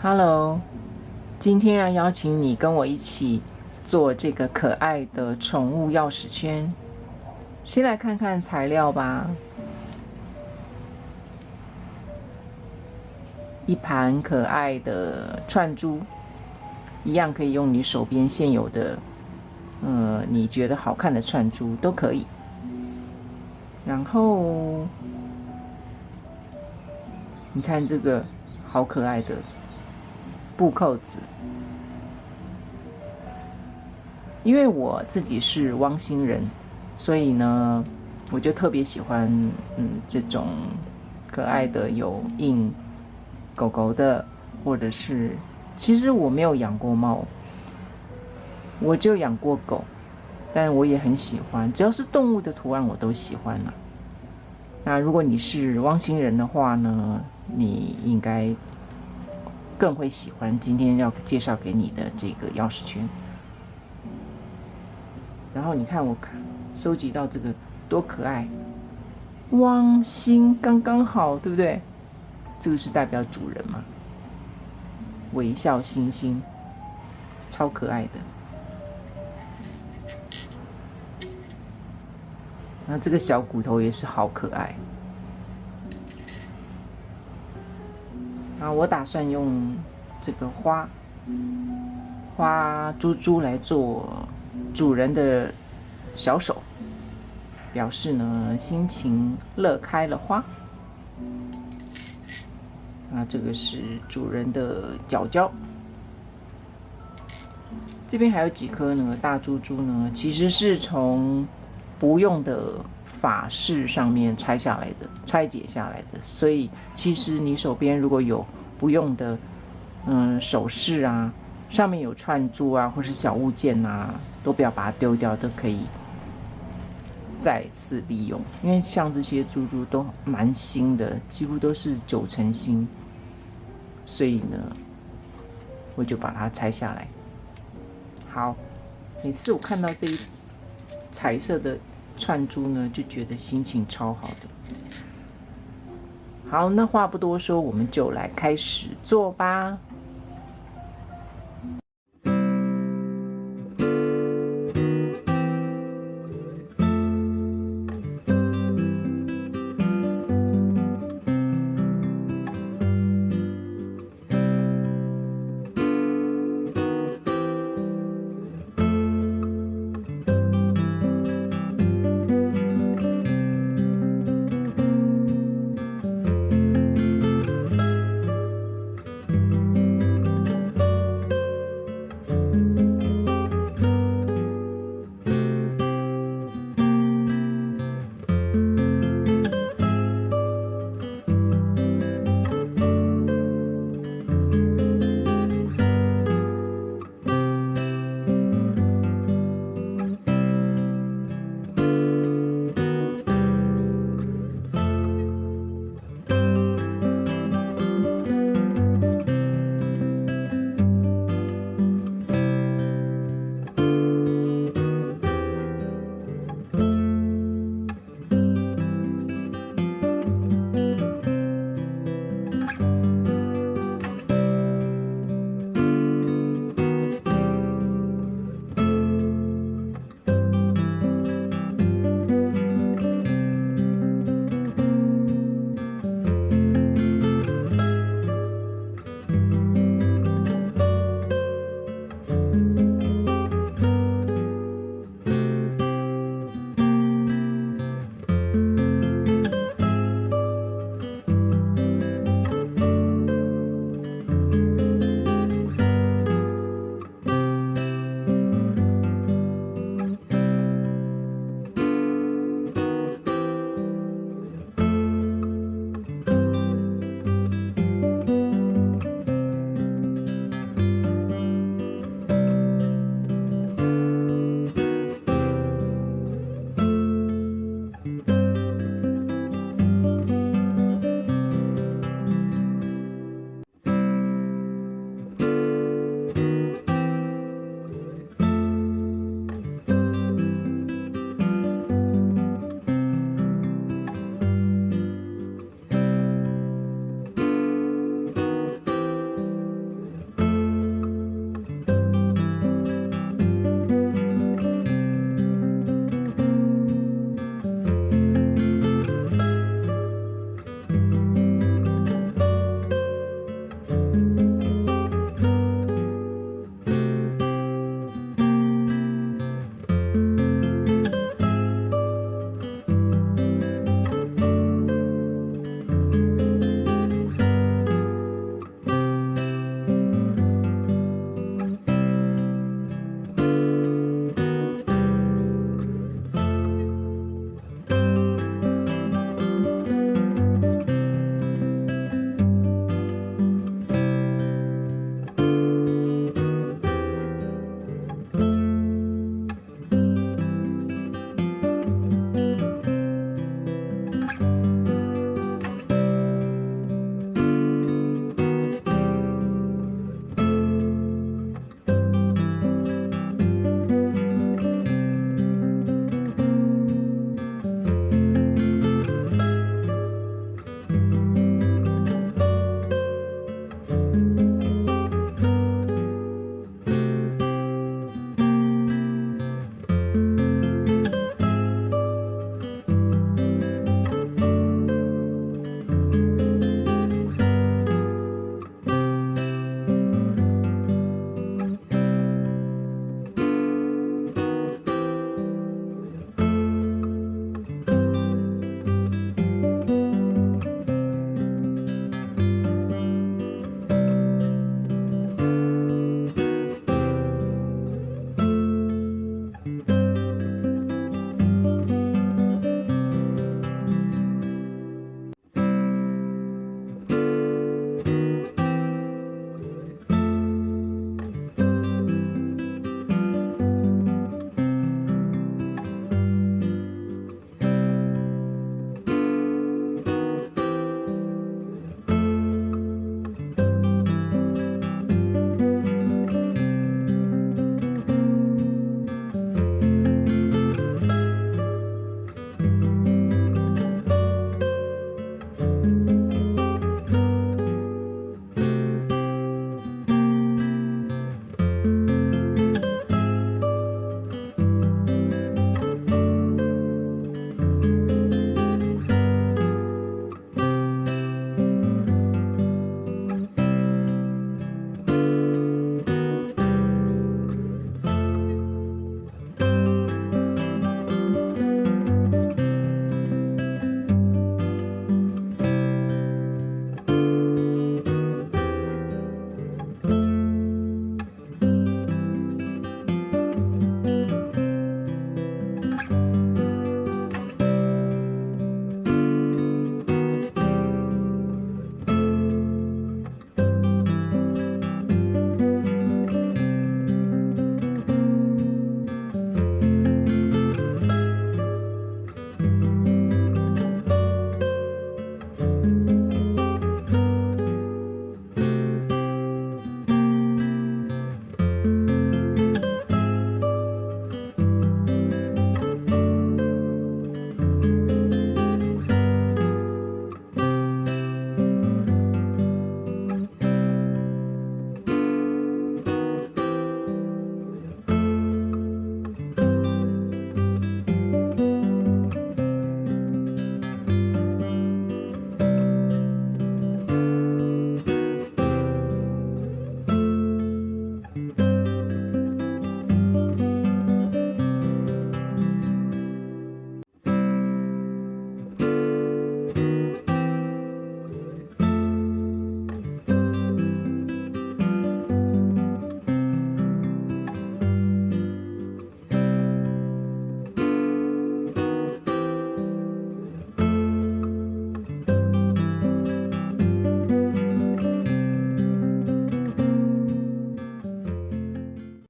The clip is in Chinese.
Hello， 今天要邀请你跟我一起做这个可爱的宠物钥匙圈。先来看看材料吧。一盘可爱的串珠，一样可以用你手边现有的，你觉得好看的串珠都可以。然后，你看这个好可爱的布扣子，因为我自己是汪星人，所以呢，我就特别喜欢这种可爱的有印狗狗的，或者是其实我没有养过猫，我就养过狗，但我也很喜欢，只要是动物的图案我都喜欢啦。那如果你是汪星人的话呢，你应该更会喜欢今天要介绍给你的这个钥匙圈。然后你看我收集到这个多可爱，汪星刚刚好，对不对？这个是代表主人嘛，微笑星星，超可爱的。那这个小骨头也是好可爱。我打算用这个花珠珠来做主人的小手，表示呢心情乐开了花。那这个是主人的脚脚，这边还有几颗呢大珠珠呢，其实是从不用的法式上面拆解下来的，所以其实你手边如果有不用的首饰啊，上面有串珠啊或是小物件啊，都不要把它丢掉，都可以再次利用。因为像这些珠珠都蛮新的，几乎都是90%新，所以呢我就把它拆下来。好，每次我看到这一彩色的串珠呢，就觉得心情超好的。好，那话不多说，我们就来开始做吧。